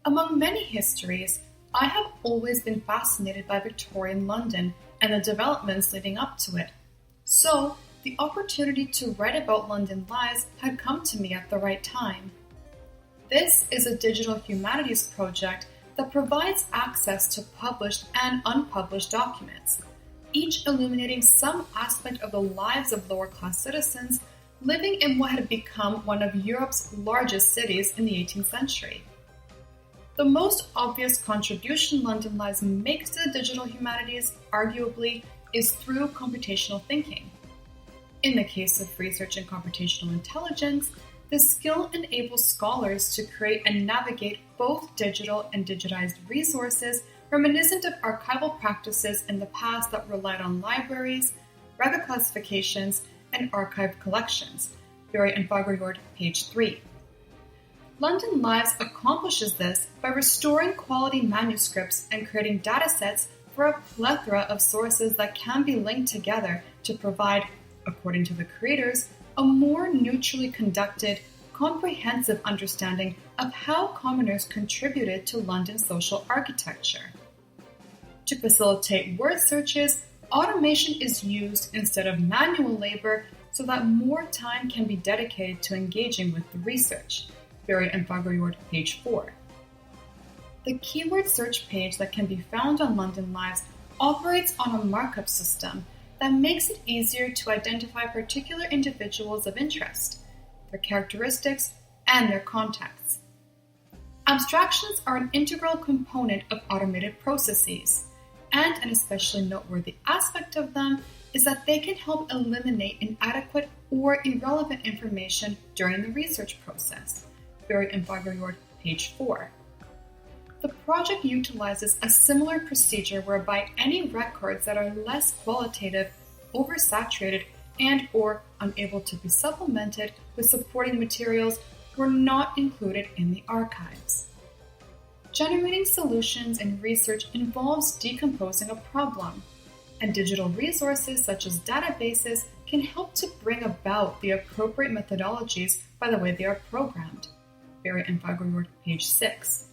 Among many histories, I have always been fascinated by Victorian London and the developments leading up to it. So, the opportunity to write about London lives had come to me at the right time. This is a digital humanities project that provides access to published and unpublished documents, each illuminating some aspect of the lives of lower-class citizens living in what had become one of Europe's largest cities in the 18th century. The most obvious contribution London Lives makes to the digital humanities, arguably, is through computational thinking. In the case of research in computational intelligence, the skill enables scholars to create and navigate both digital and digitized resources reminiscent of archival practices in the past that relied on libraries, record classifications, and archived collections. Muriel and Fagerjord, page 3. London Lives accomplishes this by restoring quality manuscripts and creating datasets for a plethora of sources that can be linked together to provide, according to the creators, a more neutrally conducted, comprehensive understanding of how commoners contributed to London's social architecture. To facilitate word searches, automation is used instead of manual labor so that more time can be dedicated to engaging with the research. Muriel and Fagerjord, page 4. The keyword search page that can be found on London Lives operates on a markup system that makes it easier to identify particular individuals of interest, their characteristics, and their contexts. Abstractions are an integral component of automated processes, and an especially noteworthy aspect of them is that they can help eliminate inadequate or irrelevant information during the research process. Muriel and Fagerjord, page 4. The project utilizes a similar procedure whereby any records that are less qualitative, oversaturated, and or unable to be supplemented with supporting materials were not included in the archives. Generating solutions in research involves decomposing a problem, and digital resources such as databases can help to bring about the appropriate methodologies by the way they are programmed. Muriel and Fagerjord, page 6.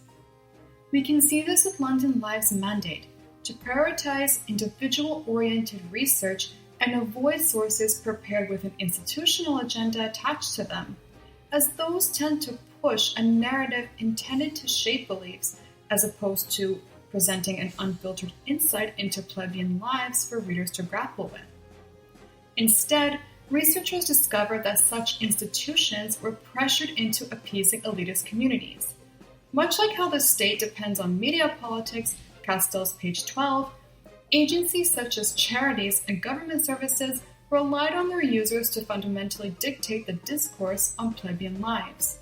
We can see this with London Lives' mandate to prioritize individual-oriented research and avoid sources prepared with an institutional agenda attached to them, as those tend to push a narrative intended to shape beliefs as opposed to presenting an unfiltered insight into plebeian lives for readers to grapple with. Instead, researchers discovered that such institutions were pressured into appeasing elitist communities. Much like how the state depends on media politics, Castells, page 12, agencies such as charities and government services relied on their users to fundamentally dictate the discourse on plebeian lives.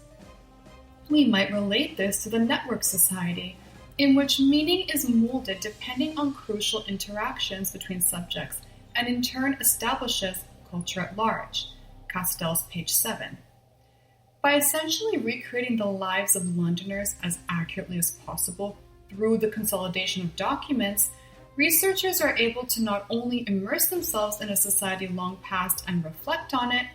We might relate this to the network society, in which meaning is molded depending on crucial interactions between subjects, and in turn establishes culture at large. Castells, page 7. By essentially recreating the lives of Londoners as accurately as possible through the consolidation of documents, researchers are able to not only immerse themselves in a society long past and reflect on it,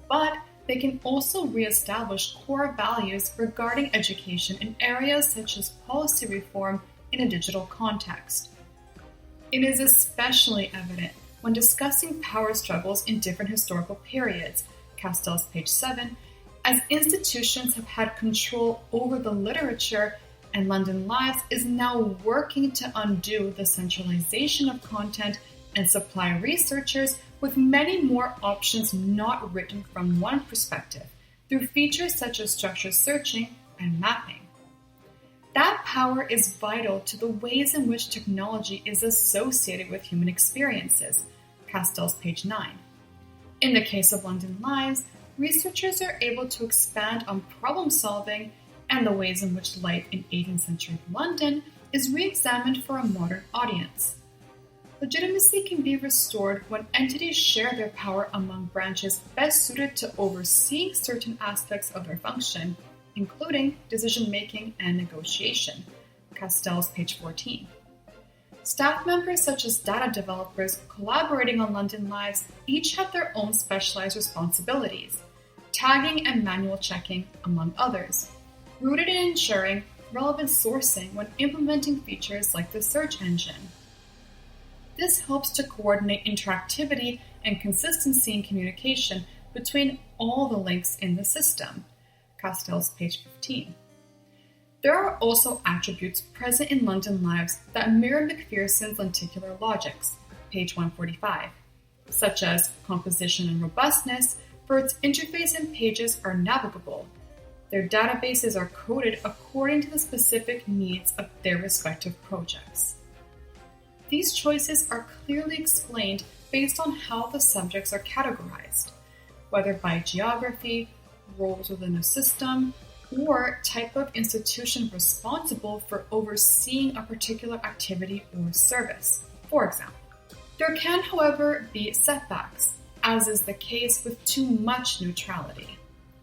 but they can also re-establish core values regarding education in areas such as policy reform in a digital context. It is especially evident when discussing power struggles in different historical periods, Castells, page 7, as institutions have had control over the literature, and London Lives is now working to undo the centralization of content and supply researchers with many more options not written from one perspective, through features such as structured searching and mapping. That power is vital to the ways in which technology is associated with human experiences, Castells, page 9. In the case of London Lives, researchers are able to expand on problem solving and the ways in which life in 18th century London is re-examined for a modern audience. Legitimacy can be restored when entities share their power among branches best suited to overseeing certain aspects of their function, including decision-making and negotiation. Castells, page 14. Staff members such as data developers collaborating on London Lives each have their own specialized responsibilities, tagging and manual checking, among others, rooted in ensuring relevant sourcing when implementing features like the search engine. This helps to coordinate interactivity and consistency in communication between all the links in the system. Castells, page 15. There are also attributes present in London Lives that mirror McPherson's lenticular logics, page 145, such as composition and robustness, for its interface and pages are navigable. Their databases are coded according to the specific needs of their respective projects. These choices are clearly explained based on how the subjects are categorized, whether by geography, roles within a system, or type of institution responsible for overseeing a particular activity or service, for example. There can, however, be setbacks, as is the case with too much neutrality.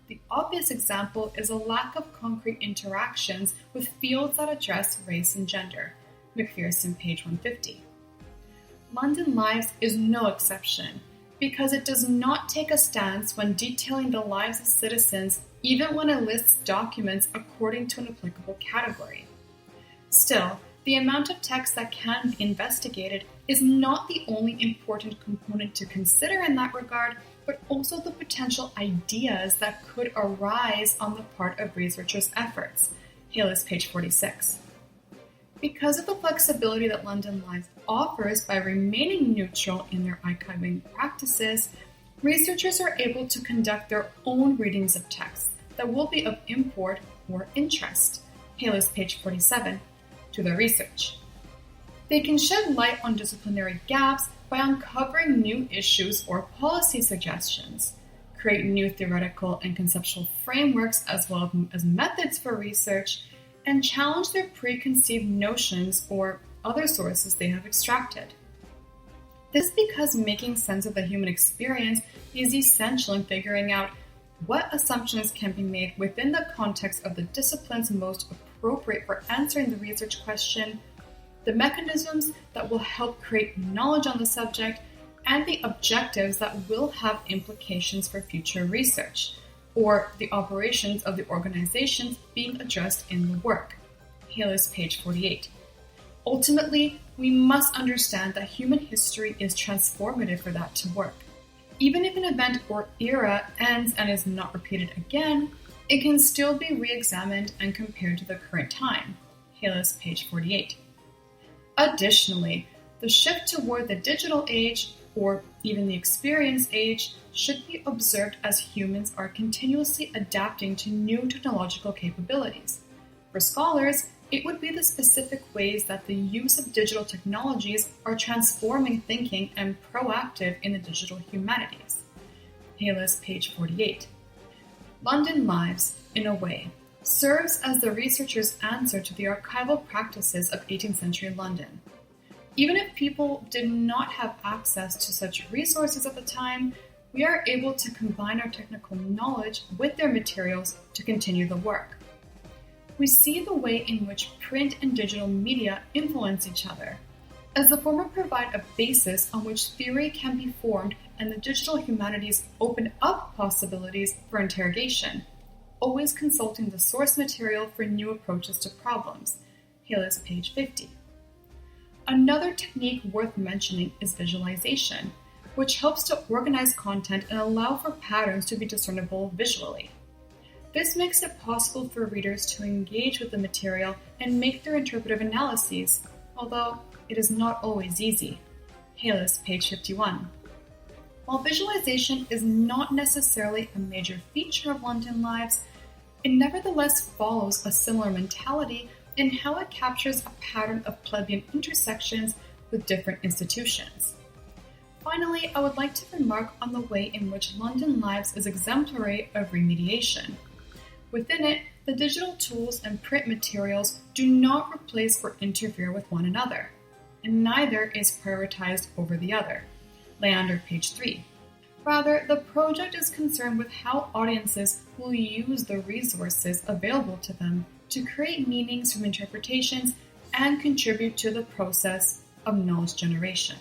The obvious example is a lack of concrete interactions with fields that address race and gender. McPherson, page 150. London Lives is no exception, because it does not take a stance when detailing the lives of citizens, even when it lists documents according to an applicable category. Still, the amount of text that can be investigated is not the only important component to consider in that regard, but also the potential ideas that could arise on the part of researchers' efforts. Hayles, page 46. Because of the flexibility that London Lives offers by remaining neutral in their archiving practices, researchers are able to conduct their own readings of texts that will be of import or interest. Hayles, page 47, to their research. They can shed light on disciplinary gaps by uncovering new issues or policy suggestions, create new theoretical and conceptual frameworks as well as methods for research, and challenge their preconceived notions or other sources they have extracted. This is because making sense of the human experience is essential in figuring out what assumptions can be made within the context of the disciplines most appropriate for answering the research question, the mechanisms that will help create knowledge on the subject, and the objectives that will have implications for future research, or the operations of the organizations being addressed in the work. Hayles, page 48. Ultimately, we must understand that human history is transformative for that to work. Even if an event or era ends and is not repeated again, it can still be re-examined and compared to the current time. Hayles, page 48. Additionally, the shift toward the digital age, or even the experience age, should be observed as humans are continuously adapting to new technological capabilities. For scholars, it would be the specific ways that the use of digital technologies are transforming thinking and proactive in the digital humanities. Hayles, page 48. London Lives, in a way, serves as the researcher's answer to the archival practices of 18th century London. Even if people did not have access to such resources at the time, we are able to combine our technical knowledge with their materials to continue the work. We see the way in which print and digital media influence each other, as the former provide a basis on which theory can be formed and the digital humanities open up possibilities for interrogation, always consulting the source material for new approaches to problems. Hayles, page 50. Another technique worth mentioning is visualization, which helps to organize content and allow for patterns to be discernible visually. This makes it possible for readers to engage with the material and make their interpretive analyses, although it is not always easy. Hayles, page 51. While visualization is not necessarily a major feature of London Lives, it nevertheless follows a similar mentality in how it captures a pattern of plebeian intersections with different institutions. Finally, I would like to remark on the way in which London Lives is exemplary of remediation. Within it, the digital tools and print materials do not replace or interfere with one another, and neither is prioritized over the other. Leander, page 3. Rather, the project is concerned with how audiences will use the resources available to them to create meanings from interpretations and contribute to the process of knowledge generation.